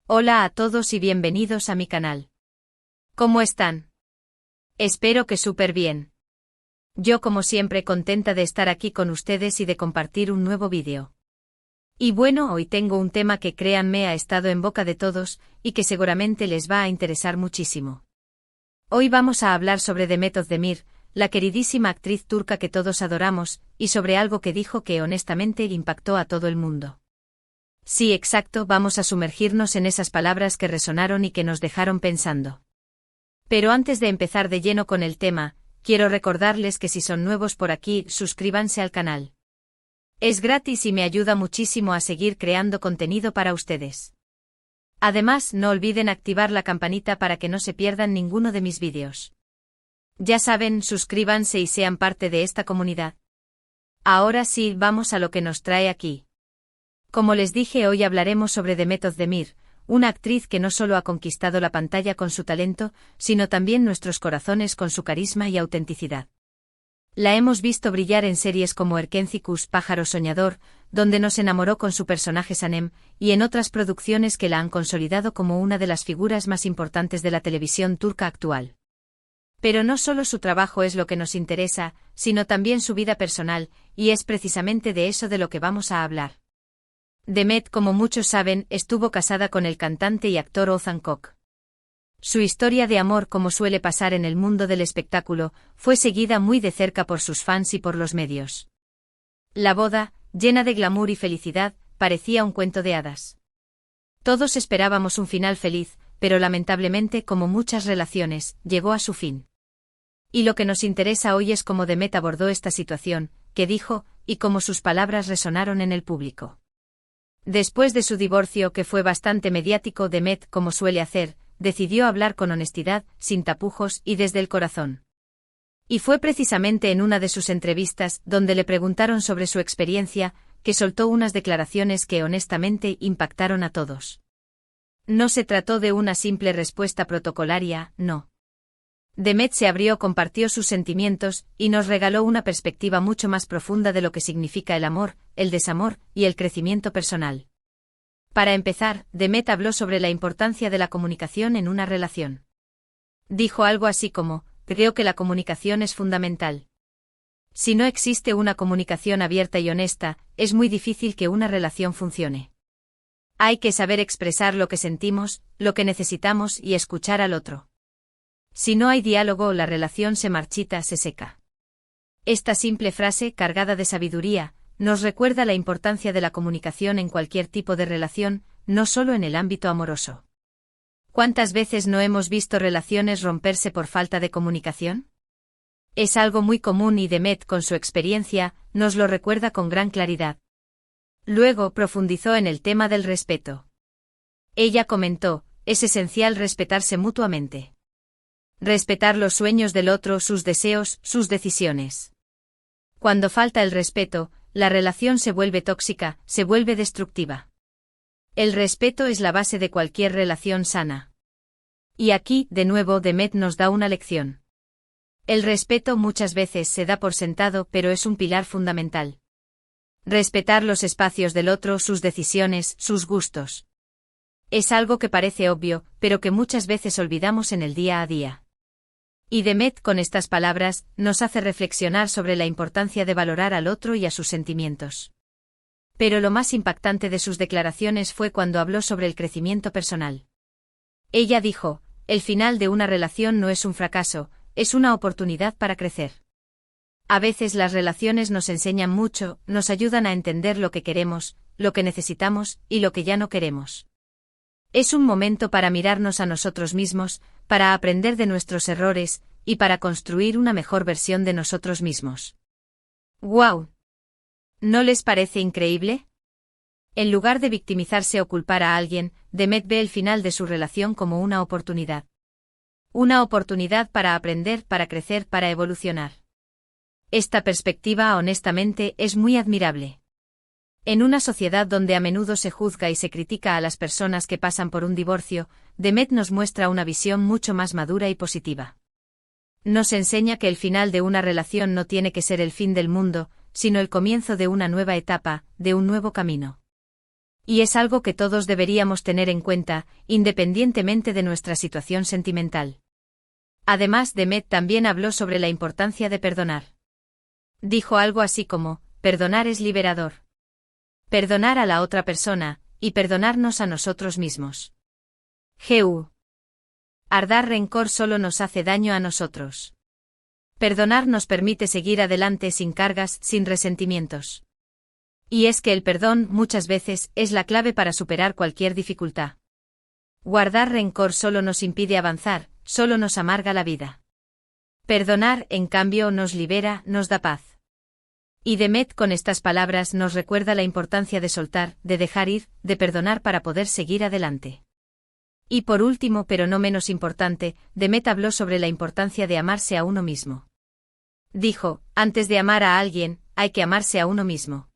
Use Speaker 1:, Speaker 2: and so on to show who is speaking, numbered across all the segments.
Speaker 1: Hola a todos y bienvenidos a mi canal. ¿Cómo están? Espero que súper bien. Yo como siempre contenta de estar aquí con ustedes y de compartir un nuevo vídeo. Y bueno, hoy tengo un tema que créanme ha estado en boca de todos, y que seguramente les va a interesar muchísimo. Hoy vamos a hablar sobre Demet Özdemir, la queridísima actriz turca que todos adoramos, y sobre algo que dijo que honestamente impactó a todo el mundo. Sí, exacto, vamos a sumergirnos en esas palabras que resonaron y que nos dejaron pensando. Pero antes de empezar de lleno con el tema, quiero recordarles que si son nuevos por aquí, suscríbanse al canal. Es gratis y me ayuda muchísimo a seguir creando contenido para ustedes. Además, no olviden activar la campanita para que no se pierdan ninguno de mis vídeos. Ya saben, suscríbanse y sean parte de esta comunidad. Ahora sí, vamos a lo que nos trae aquí. Como les dije, hoy hablaremos sobre Demet Özdemir, una actriz que no solo ha conquistado la pantalla con su talento, sino también nuestros corazones con su carisma y autenticidad. La hemos visto brillar en series como Erkencikus, Pájaro Soñador, donde nos enamoró con su personaje Sanem, y en otras producciones que la han consolidado como una de las figuras más importantes de la televisión turca actual. Pero no solo su trabajo es lo que nos interesa, sino también su vida personal, y es precisamente de eso de lo que vamos a hablar. Demet, como muchos saben, estuvo casada con el cantante y actor Ozan Koç. Su historia de amor, como suele pasar en el mundo del espectáculo, fue seguida muy de cerca por sus fans y por los medios. La boda, llena de glamour y felicidad, parecía un cuento de hadas. Todos esperábamos un final feliz, pero lamentablemente, como muchas relaciones, llegó a su fin. Y lo que nos interesa hoy es cómo Demet abordó esta situación, qué dijo, y cómo sus palabras resonaron en el público. Después de su divorcio, que fue bastante mediático, Demet, como suele hacer, decidió hablar con honestidad, sin tapujos y desde el corazón. Y fue precisamente en una de sus entrevistas, donde le preguntaron sobre su experiencia, que soltó unas declaraciones que honestamente impactaron a todos. No se trató de una simple respuesta protocolaria, no. Demet se abrió, compartió sus sentimientos, y nos regaló una perspectiva mucho más profunda de lo que significa el amor, el desamor, y el crecimiento personal. Para empezar, Demet habló sobre la importancia de la comunicación en una relación. Dijo algo así como, creo que la comunicación es fundamental. Si no existe una comunicación abierta y honesta, es muy difícil que una relación funcione. Hay que saber expresar lo que sentimos, lo que necesitamos y escuchar al otro. Si no hay diálogo, la relación se marchita, se seca. Esta simple frase, cargada de sabiduría, nos recuerda la importancia de la comunicación en cualquier tipo de relación, no solo en el ámbito amoroso. ¿Cuántas veces no hemos visto relaciones romperse por falta de comunicación? Es algo muy común y Demet, con su experiencia, nos lo recuerda con gran claridad. Luego profundizó en el tema del respeto. Ella comentó, es esencial respetarse mutuamente. Respetar los sueños del otro, sus deseos, sus decisiones. Cuando falta el respeto, la relación se vuelve tóxica, se vuelve destructiva. El respeto es la base de cualquier relación sana. Y aquí, de nuevo, Demet nos da una lección. El respeto muchas veces se da por sentado, pero es un pilar fundamental. Respetar los espacios del otro, sus decisiones, sus gustos. Es algo que parece obvio, pero que muchas veces olvidamos en el día a día. Y Demet, con estas palabras, nos hace reflexionar sobre la importancia de valorar al otro y a sus sentimientos. Pero lo más impactante de sus declaraciones fue cuando habló sobre el crecimiento personal. Ella dijo, el final de una relación no es un fracaso, es una oportunidad para crecer. A veces las relaciones nos enseñan mucho, nos ayudan a entender lo que queremos, lo que necesitamos y lo que ya no queremos. Es un momento para mirarnos a nosotros mismos, para aprender de nuestros errores, y para construir una mejor versión de nosotros mismos. ¡Guau! ¿No les parece increíble? En lugar de victimizarse o culpar a alguien, Demet ve el final de su relación como una oportunidad. Una oportunidad para aprender, para crecer, para evolucionar. Esta perspectiva, honestamente, es muy admirable. En una sociedad donde a menudo se juzga y se critica a las personas que pasan por un divorcio, Demet nos muestra una visión mucho más madura y positiva. Nos enseña que el final de una relación no tiene que ser el fin del mundo, sino el comienzo de una nueva etapa, de un nuevo camino. Y es algo que todos deberíamos tener en cuenta, independientemente de nuestra situación sentimental. Además, Demet también habló sobre la importancia de perdonar. Dijo algo así como, perdonar es liberador. Perdonar a la otra persona, y perdonarnos a nosotros mismos. Guardar rencor solo nos hace daño a nosotros. Perdonar nos permite seguir adelante sin cargas, sin resentimientos. Y es que el perdón, muchas veces, es la clave para superar cualquier dificultad. Guardar rencor solo nos impide avanzar, solo nos amarga la vida. Perdonar, en cambio, nos libera, nos da paz. Y Demet con estas palabras nos recuerda la importancia de soltar, de dejar ir, de perdonar para poder seguir adelante. Y por último, pero no menos importante, Demet habló sobre la importancia de amarse a uno mismo. Dijo, antes de amar a alguien, hay que amarse a uno mismo.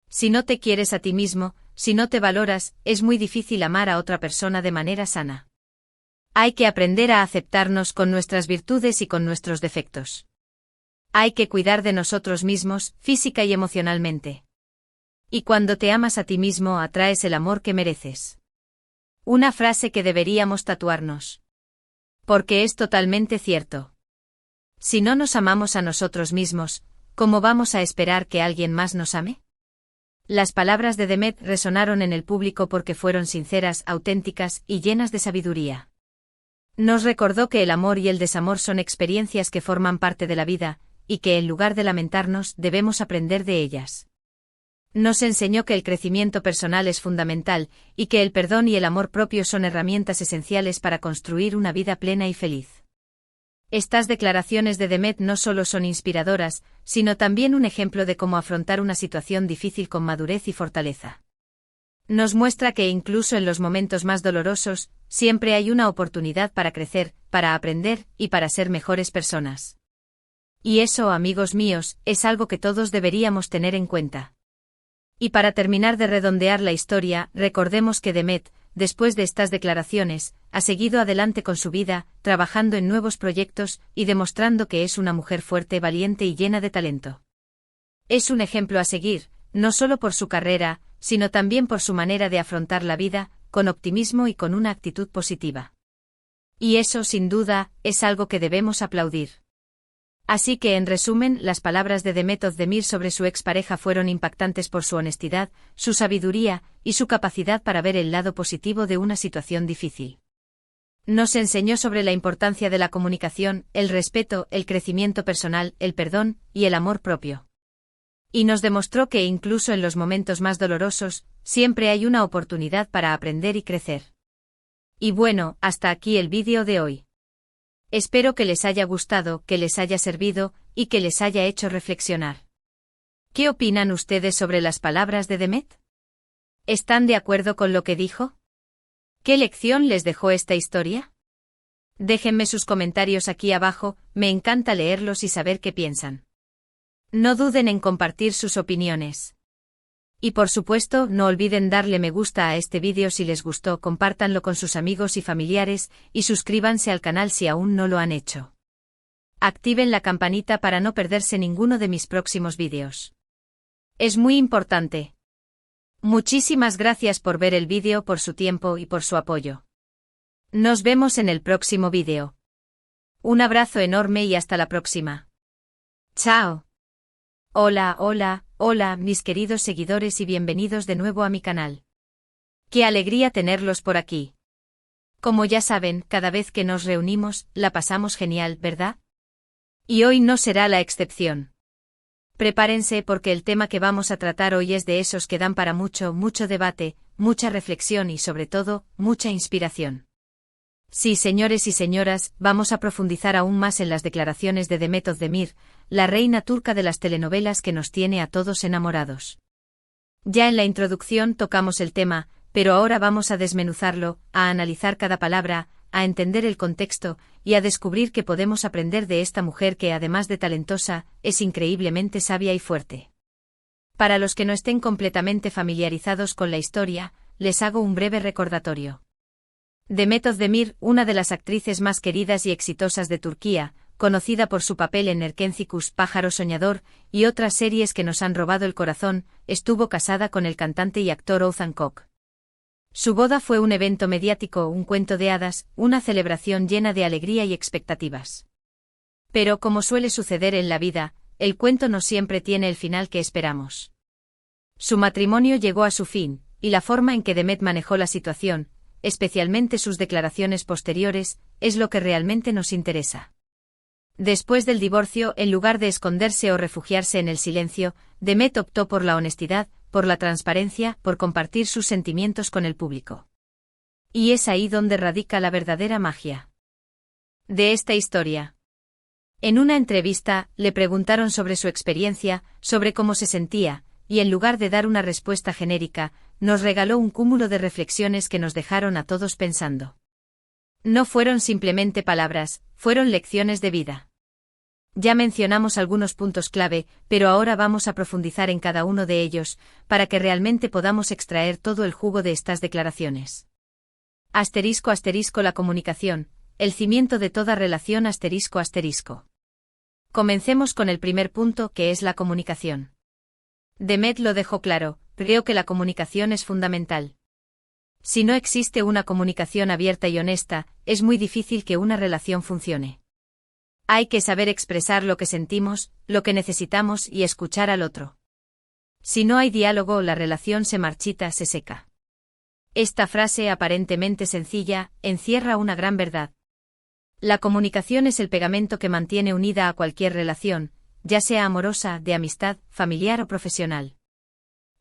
Speaker 1: Si no te quieres a ti mismo, si no te valoras, es muy difícil amar a otra persona de manera sana. Hay que aprender a aceptarnos con nuestras virtudes y con nuestros defectos. Hay que cuidar de nosotros mismos, física y emocionalmente. Y cuando te amas a ti mismo, atraes el amor que mereces. Una frase que deberíamos tatuarnos. Porque es totalmente cierto. Si no nos amamos a nosotros mismos, ¿cómo vamos a esperar que alguien más nos ame? Las palabras de Demet resonaron en el público porque fueron sinceras, auténticas y llenas de sabiduría. Nos recordó que el amor y el desamor son experiencias que forman parte de la vida, y que en lugar de lamentarnos, debemos aprender de ellas. Nos enseñó que el crecimiento personal es fundamental, y que el perdón y el amor propio son herramientas esenciales para construir una vida plena y feliz. Estas declaraciones de Demet no solo son inspiradoras, sino también un ejemplo de cómo afrontar una situación difícil con madurez y fortaleza. Nos muestra que incluso en los momentos más dolorosos, siempre hay una oportunidad para crecer, para aprender y para ser mejores personas. Y eso, amigos míos, es algo que todos deberíamos tener en cuenta. Y para terminar de redondear la historia, recordemos que Demet, después de estas declaraciones, ha seguido adelante con su vida, trabajando en nuevos proyectos y demostrando que es una mujer fuerte, valiente y llena de talento. Es un ejemplo a seguir, no solo por su carrera, sino también por su manera de afrontar la vida, con optimismo y con una actitud positiva. Y eso, sin duda, es algo que debemos aplaudir. Así que, en resumen, las palabras de Demet Özdemir sobre su expareja fueron impactantes por su honestidad, su sabiduría y su capacidad para ver el lado positivo de una situación difícil. Nos enseñó sobre la importancia de la comunicación, el respeto, el crecimiento personal, el perdón y el amor propio. Y nos demostró que incluso en los momentos más dolorosos, siempre hay una oportunidad para aprender y crecer. Y bueno, hasta aquí el vídeo de hoy. Espero que les haya gustado, que les haya servido, y que les haya hecho reflexionar. ¿Qué opinan ustedes sobre las palabras de Demet? ¿Están de acuerdo con lo que dijo? ¿Qué lección les dejó esta historia? Déjenme sus comentarios aquí abajo, me encanta leerlos y saber qué piensan. No duden en compartir sus opiniones. Y por supuesto, no olviden darle me gusta a este vídeo si les gustó, compártanlo con sus amigos y familiares, y suscríbanse al canal si aún no lo han hecho. Activen la campanita para no perderse ninguno de mis próximos vídeos. Es muy importante. Muchísimas gracias por ver el vídeo, por su tiempo y por su apoyo. Nos vemos en el próximo vídeo. Un abrazo enorme y hasta la próxima. Chao. Hola, hola, hola, mis queridos seguidores y bienvenidos de nuevo a mi canal. Qué alegría tenerlos por aquí. Como ya saben, cada vez que nos reunimos, la pasamos genial, ¿verdad? Y hoy no será la excepción. Prepárense porque el tema que vamos a tratar hoy es de esos que dan para mucho, mucho debate, mucha reflexión y sobre todo, mucha inspiración. Sí, señores y señoras, vamos a profundizar aún más en las declaraciones de Demet Özdemir, la reina turca de las telenovelas que nos tiene a todos enamorados. Ya en la introducción tocamos el tema, pero ahora vamos a desmenuzarlo, a analizar cada palabra, a entender el contexto, y a descubrir que podemos aprender de esta mujer que, además de talentosa, es increíblemente sabia y fuerte. Para los que no estén completamente familiarizados con la historia, les hago un breve recordatorio. Demet Özdemir, una de las actrices más queridas y exitosas de Turquía, conocida por su papel en Erkencicus, Pájaro Soñador, y otras series que nos han robado el corazón, estuvo casada con el cantante y actor Ethan Cook. Su boda fue un evento mediático, un cuento de hadas, una celebración llena de alegría y expectativas. Pero, como suele suceder en la vida, el cuento no siempre tiene el final que esperamos. Su matrimonio llegó a su fin, y la forma en que Demet manejó la situación, especialmente sus declaraciones posteriores, es lo que realmente nos interesa. Después del divorcio, en lugar de esconderse o refugiarse en el silencio, Demet optó por la honestidad, por la transparencia, por compartir sus sentimientos con el público. Y es ahí donde radica la verdadera magia de esta historia. En una entrevista, le preguntaron sobre su experiencia, sobre cómo se sentía, y en lugar de dar una respuesta genérica, nos regaló un cúmulo de reflexiones que nos dejaron a todos pensando. No fueron simplemente palabras, fueron lecciones de vida. Ya mencionamos algunos puntos clave, pero ahora vamos a profundizar en cada uno de ellos, para que realmente podamos extraer todo el jugo de estas declaraciones. *** La comunicación, el cimiento de toda relación ***. Comencemos con el primer punto, que es la comunicación. Demet lo dejó claro: creo que la comunicación es fundamental. Si no existe una comunicación abierta y honesta, es muy difícil que una relación funcione. Hay que saber expresar lo que sentimos, lo que necesitamos y escuchar al otro. Si no hay diálogo, la relación se marchita, se seca. Esta frase, aparentemente sencilla, encierra una gran verdad. La comunicación es el pegamento que mantiene unida a cualquier relación, ya sea amorosa, de amistad, familiar o profesional.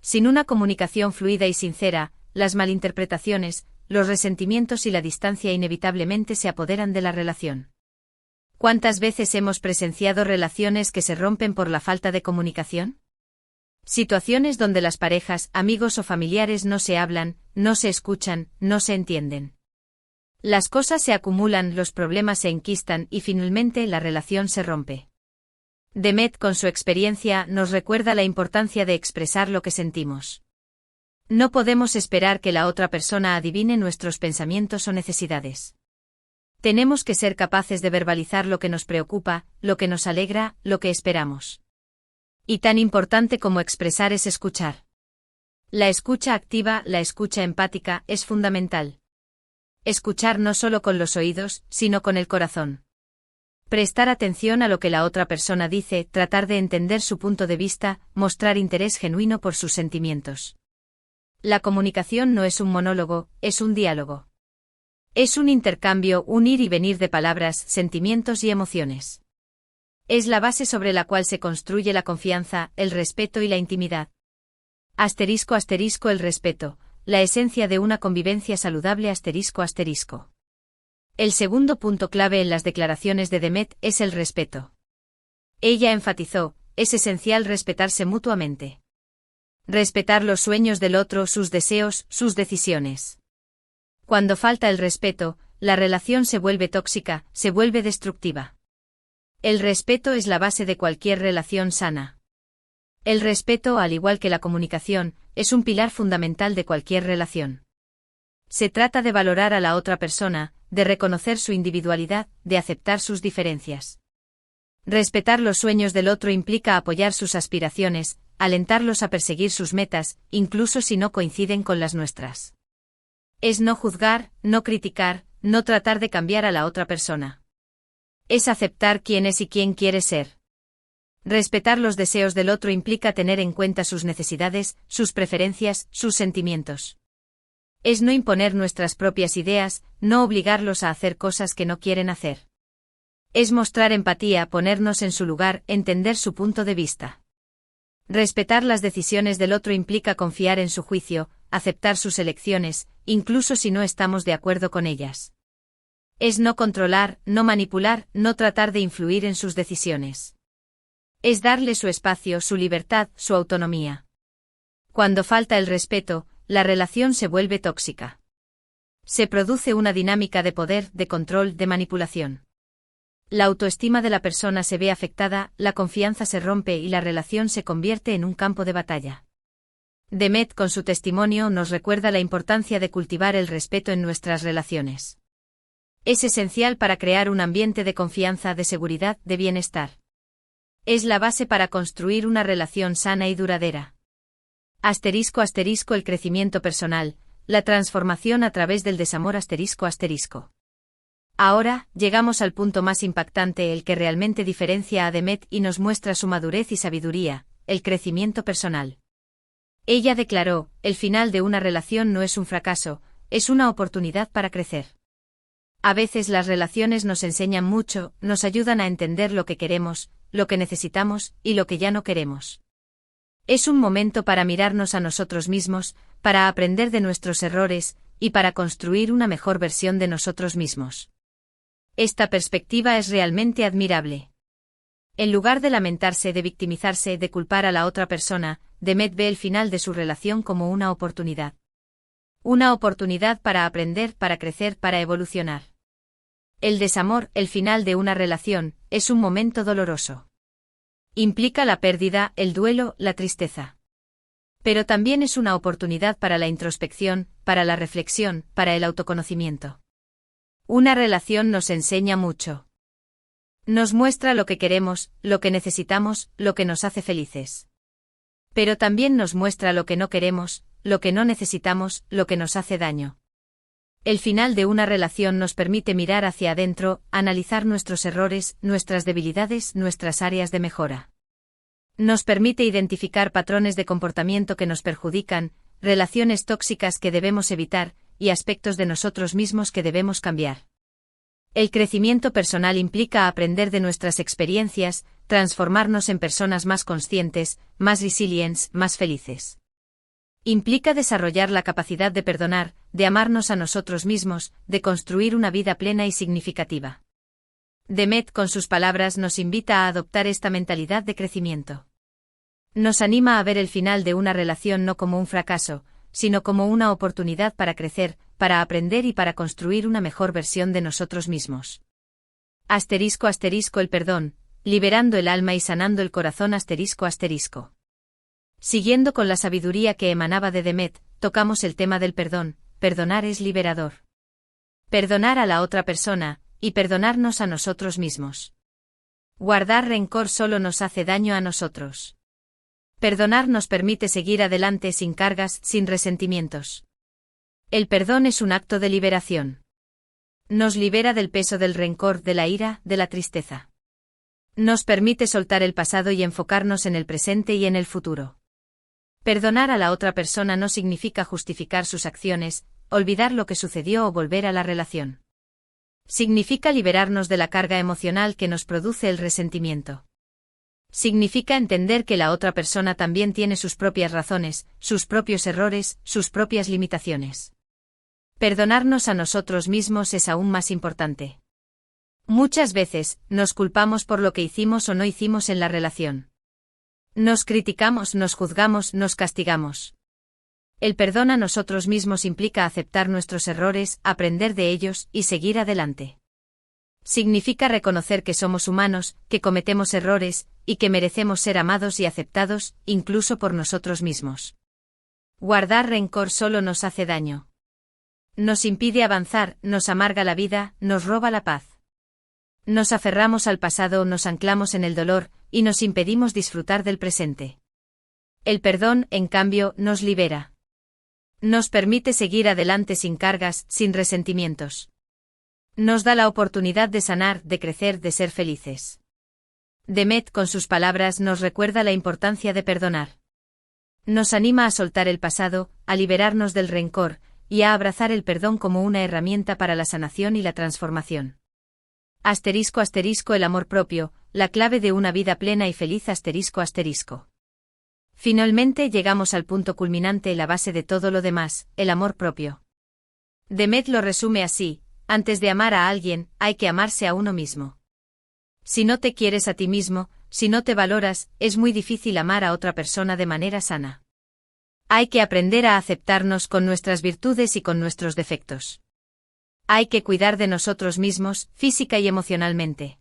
Speaker 1: Sin una comunicación fluida y sincera, las malinterpretaciones, los resentimientos y la distancia inevitablemente se apoderan de la relación. ¿Cuántas veces hemos presenciado relaciones que se rompen por la falta de comunicación? Situaciones donde las parejas, amigos o familiares no se hablan, no se escuchan, no se entienden. Las cosas se acumulan, los problemas se enquistan y finalmente la relación se rompe. Demet, con su experiencia, nos recuerda la importancia de expresar lo que sentimos. No podemos esperar que la otra persona adivine nuestros pensamientos o necesidades. Tenemos que ser capaces de verbalizar lo que nos preocupa, lo que nos alegra, lo que esperamos. Y tan importante como expresar es escuchar. La escucha activa, la escucha empática, es fundamental. Escuchar no solo con los oídos, sino con el corazón. Prestar atención a lo que la otra persona dice, tratar de entender su punto de vista, mostrar interés genuino por sus sentimientos. La comunicación no es un monólogo, es un diálogo. Es un intercambio, un ir y venir de palabras, sentimientos y emociones. Es la base sobre la cual se construye la confianza, el respeto y la intimidad. *** El respeto, la esencia de una convivencia saludable ***. El segundo punto clave en las declaraciones de Demet es el respeto. Ella enfatizó: es esencial respetarse mutuamente. Respetar los sueños del otro, sus deseos, sus decisiones. Cuando falta el respeto, la relación se vuelve tóxica, se vuelve destructiva. El respeto es la base de cualquier relación sana. El respeto, al igual que la comunicación, es un pilar fundamental de cualquier relación. Se trata de valorar a la otra persona, de reconocer su individualidad, de aceptar sus diferencias. Respetar los sueños del otro implica apoyar sus aspiraciones, alentarlos a perseguir sus metas, incluso si no coinciden con las nuestras. Es no juzgar, no criticar, no tratar de cambiar a la otra persona. Es aceptar quién es y quién quiere ser. Respetar los deseos del otro implica tener en cuenta sus necesidades, sus preferencias, sus sentimientos. Es no imponer nuestras propias ideas, no obligarlos a hacer cosas que no quieren hacer. Es mostrar empatía, ponernos en su lugar, entender su punto de vista. Respetar las decisiones del otro implica confiar en su juicio, aceptar sus elecciones, incluso si no estamos de acuerdo con ellas. Es no controlar, no manipular, no tratar de influir en sus decisiones. Es darle su espacio, su libertad, su autonomía. Cuando falta el respeto, la relación se vuelve tóxica. Se produce una dinámica de poder, de control, de manipulación. La autoestima de la persona se ve afectada, la confianza se rompe y la relación se convierte en un campo de batalla. Demet, con su testimonio, nos recuerda la importancia de cultivar el respeto en nuestras relaciones. Es esencial para crear un ambiente de confianza, de seguridad, de bienestar. Es la base para construir una relación sana y duradera. Asterisco asterisco el crecimiento personal, la transformación a través del desamor asterisco asterisco. Ahora, llegamos al punto más impactante, el que realmente diferencia a Demet y nos muestra su madurez y sabiduría, el crecimiento personal. Ella declaró, el final de una relación no es un fracaso, es una oportunidad para crecer. A veces las relaciones nos enseñan mucho, nos ayudan a entender lo que queremos, lo que necesitamos y lo que ya no queremos. Es un momento para mirarnos a nosotros mismos, para aprender de nuestros errores, y para construir una mejor versión de nosotros mismos. Esta perspectiva es realmente admirable. En lugar de lamentarse, de victimizarse, de culpar a la otra persona, Demet ve el final de su relación como una oportunidad. Una oportunidad para aprender, para crecer, para evolucionar. El desamor, el final de una relación, es un momento doloroso. Implica la pérdida, el duelo, la tristeza. Pero también es una oportunidad para la introspección, para la reflexión, para el autoconocimiento. Una relación nos enseña mucho. Nos muestra lo que queremos, lo que necesitamos, lo que nos hace felices. Pero también nos muestra lo que no queremos, lo que no necesitamos, lo que nos hace daño. El final de una relación nos permite mirar hacia adentro, analizar nuestros errores, nuestras debilidades, nuestras áreas de mejora. Nos permite identificar patrones de comportamiento que nos perjudican, relaciones tóxicas que debemos evitar, y aspectos de nosotros mismos que debemos cambiar. El crecimiento personal implica aprender de nuestras experiencias, transformarnos en personas más conscientes, más resilientes, más felices. Implica desarrollar la capacidad de perdonar, de amarnos a nosotros mismos, de construir una vida plena y significativa. Demet con sus palabras nos invita a adoptar esta mentalidad de crecimiento. Nos anima a ver el final de una relación no como un fracaso, sino como una oportunidad para crecer, para aprender y para construir una mejor versión de nosotros mismos. Asterisco asterisco el perdón, liberando el alma y sanando el corazón asterisco asterisco. Siguiendo con la sabiduría que emanaba de Demet, tocamos el tema del perdón. Perdonar es liberador. Perdonar a la otra persona, y perdonarnos a nosotros mismos. Guardar rencor solo nos hace daño a nosotros. Perdonar nos permite seguir adelante sin cargas, sin resentimientos. El perdón es un acto de liberación. Nos libera del peso del rencor, de la ira, de la tristeza. Nos permite soltar el pasado y enfocarnos en el presente y en el futuro. Perdonar a la otra persona no significa justificar sus acciones, olvidar lo que sucedió o volver a la relación. Significa liberarnos de la carga emocional que nos produce el resentimiento. Significa entender que la otra persona también tiene sus propias razones, sus propios errores, sus propias limitaciones. Perdonarnos a nosotros mismos es aún más importante. Muchas veces, nos culpamos por lo que hicimos o no hicimos en la relación. Nos criticamos, nos juzgamos, nos castigamos. El perdón a nosotros mismos implica aceptar nuestros errores, aprender de ellos y seguir adelante. Significa reconocer que somos humanos, que cometemos errores, y que merecemos ser amados y aceptados, incluso por nosotros mismos. Guardar rencor solo nos hace daño. Nos impide avanzar, nos amarga la vida, nos roba la paz. Nos aferramos al pasado, nos anclamos en el dolor, y nos impedimos disfrutar del presente. El perdón, en cambio, nos libera. Nos permite seguir adelante sin cargas, sin resentimientos. Nos da la oportunidad de sanar, de crecer, de ser felices. Demet con sus palabras nos recuerda la importancia de perdonar. Nos anima a soltar el pasado, a liberarnos del rencor, y a abrazar el perdón como una herramienta para la sanación y la transformación. Asterisco asterisco el amor propio, la clave de una vida plena y feliz asterisco asterisco. Finalmente llegamos al punto culminante, la base de todo lo demás, el amor propio. Demet lo resume así: antes de amar a alguien, hay que amarse a uno mismo. Si no te quieres a ti mismo, si no te valoras, es muy difícil amar a otra persona de manera sana. Hay que aprender a aceptarnos con nuestras virtudes y con nuestros defectos. Hay que cuidar de nosotros mismos, física y emocionalmente.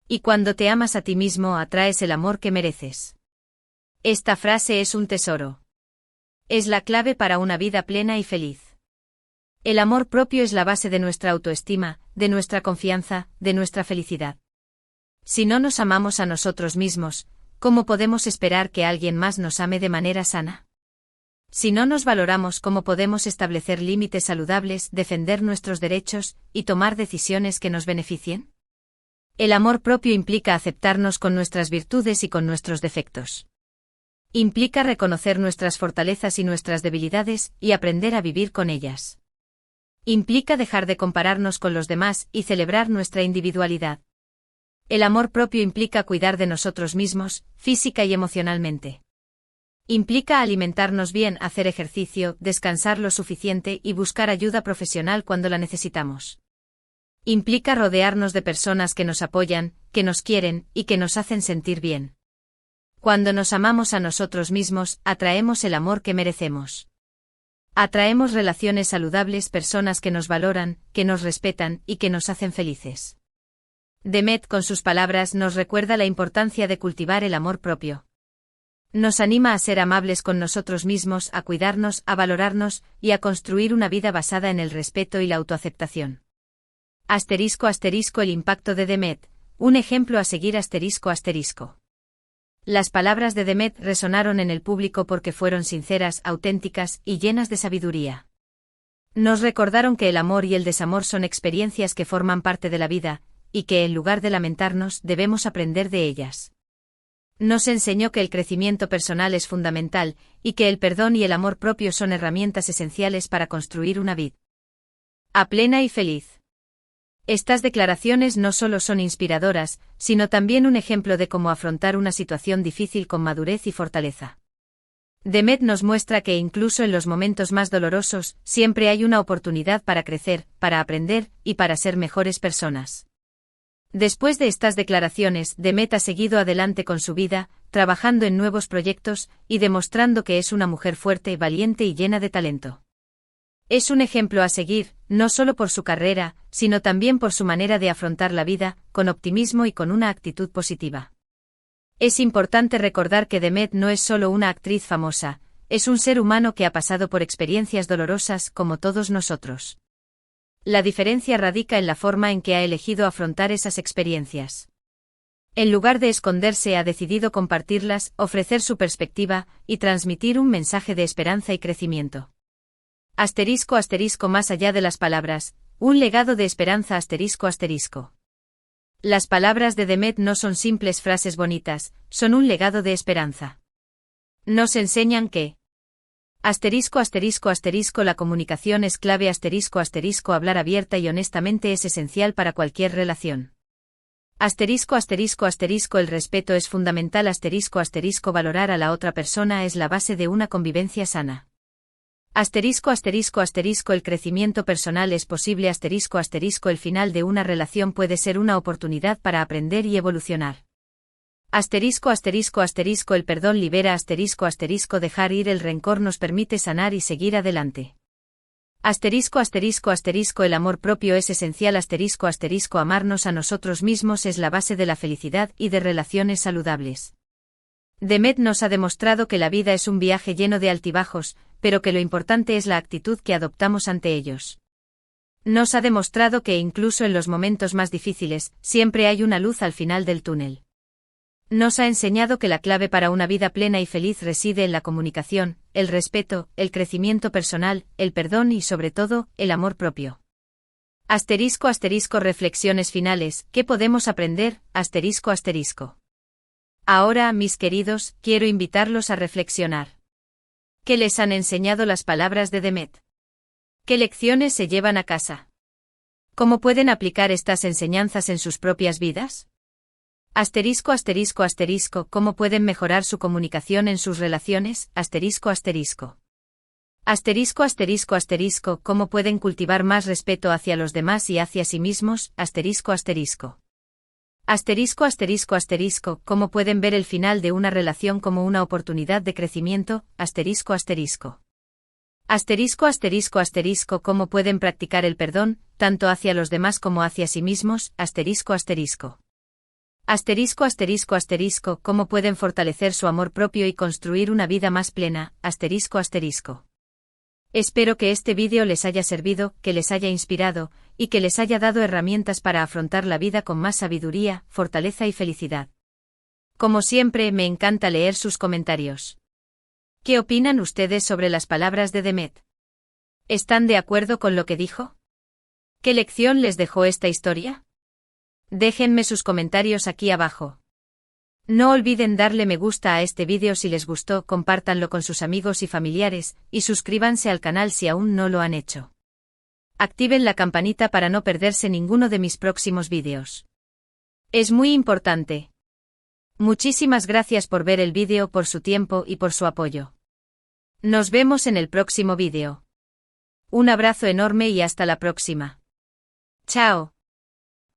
Speaker 1: Y cuando te amas a ti mismo, atraes el amor que mereces. Esta frase es un tesoro. Es la clave para una vida plena y feliz. El amor propio es la base de nuestra autoestima, de nuestra confianza, de nuestra felicidad. Si no nos amamos a nosotros mismos, ¿cómo podemos esperar que alguien más nos ame de manera sana? Si no nos valoramos, ¿cómo podemos establecer límites saludables, defender nuestros derechos y tomar decisiones que nos beneficien? El amor propio implica aceptarnos con nuestras virtudes y con nuestros defectos. Implica reconocer nuestras fortalezas y nuestras debilidades y aprender a vivir con ellas. Implica dejar de compararnos con los demás y celebrar nuestra individualidad. El amor propio implica cuidar de nosotros mismos, física y emocionalmente. Implica alimentarnos bien, hacer ejercicio, descansar lo suficiente y buscar ayuda profesional cuando la necesitamos. Implica rodearnos de personas que nos apoyan, que nos quieren y que nos hacen sentir bien. Cuando nos amamos a nosotros mismos, atraemos el amor que merecemos. Atraemos relaciones saludables, personas que nos valoran, que nos respetan y que nos hacen felices. Demet, con sus palabras, nos recuerda la importancia de cultivar el amor propio. Nos anima a ser amables con nosotros mismos, a cuidarnos, a valorarnos y a construir una vida basada en el respeto y la autoaceptación. *** El impacto de Demet, un ejemplo a seguir ***. Las palabras de Demet resonaron en el público porque fueron sinceras, auténticas y llenas de sabiduría. Nos recordaron que el amor y el desamor son experiencias que forman parte de la vida, y que en lugar de lamentarnos debemos aprender de ellas. Nos enseñó que el crecimiento personal es fundamental, y que el perdón y el amor propio son herramientas esenciales para construir una vida plena y feliz. Estas declaraciones no solo son inspiradoras, sino también un ejemplo de cómo afrontar una situación difícil con madurez y fortaleza. Demet nos muestra que incluso en los momentos más dolorosos, siempre hay una oportunidad para crecer, para aprender y para ser mejores personas. Después de estas declaraciones, Demet ha seguido adelante con su vida, trabajando en nuevos proyectos y demostrando que es una mujer fuerte, valiente y llena de talento. Es un ejemplo a seguir, no solo por su carrera, sino también por su manera de afrontar la vida, con optimismo y con una actitud positiva. Es importante recordar que Demet no es solo una actriz famosa, es un ser humano que ha pasado por experiencias dolorosas como todos nosotros. La diferencia radica en la forma en que ha elegido afrontar esas experiencias. En lugar de esconderse, ha decidido compartirlas, ofrecer su perspectiva y transmitir un mensaje de esperanza y crecimiento. *** Más allá de las palabras, un legado de esperanza ***. Las palabras de Demet no son simples frases bonitas, son un legado de esperanza. Nos enseñan que la comunicación es clave hablar abierta y honestamente es esencial para cualquier relación. El respeto es fundamental valorar a la otra persona es la base de una convivencia sana. El crecimiento personal es posible el final de una relación puede ser una oportunidad para aprender y evolucionar. El perdón libera dejar ir el rencor nos permite sanar y seguir adelante. El amor propio es esencial amarnos a nosotros mismos es la base de la felicidad y de relaciones saludables. Demet nos ha demostrado que la vida es un viaje lleno de altibajos, pero que lo importante es la actitud que adoptamos ante ellos. Nos ha demostrado que incluso en los momentos más difíciles, siempre hay una luz al final del túnel. Nos ha enseñado que la clave para una vida plena y feliz reside en la comunicación, el respeto, el crecimiento personal, el perdón y sobre todo, el amor propio. Reflexiones finales, ¿qué podemos aprender? Ahora, mis queridos, quiero invitarlos a reflexionar. ¿Qué les han enseñado las palabras de Demet? ¿Qué lecciones se llevan a casa? ¿Cómo pueden aplicar estas enseñanzas en sus propias vidas? ¿Cómo pueden mejorar su comunicación en sus relaciones? ¿Cómo pueden cultivar más respeto hacia los demás y hacia sí mismos? ¿Cómo pueden ver el final de una relación como una oportunidad de crecimiento? ¿Cómo pueden practicar el perdón, tanto hacia los demás como hacia sí mismos? ¿Cómo pueden fortalecer su amor propio y construir una vida más plena? Espero que este vídeo les haya servido, que les haya inspirado, y que les haya dado herramientas para afrontar la vida con más sabiduría, fortaleza y felicidad. Como siempre, me encanta leer sus comentarios. ¿Qué opinan ustedes sobre las palabras de Demet? ¿Están de acuerdo con lo que dijo? ¿Qué lección les dejó esta historia? Déjenme sus comentarios aquí abajo. No olviden darle me gusta a este vídeo si les gustó, compártanlo con sus amigos y familiares, y suscríbanse al canal si aún no lo han hecho. Activen la campanita para no perderse ninguno de mis próximos vídeos. Es muy importante. Muchísimas gracias por ver el vídeo, por su tiempo y por su apoyo. Nos vemos en el próximo vídeo. Un abrazo enorme y hasta la próxima. Chao.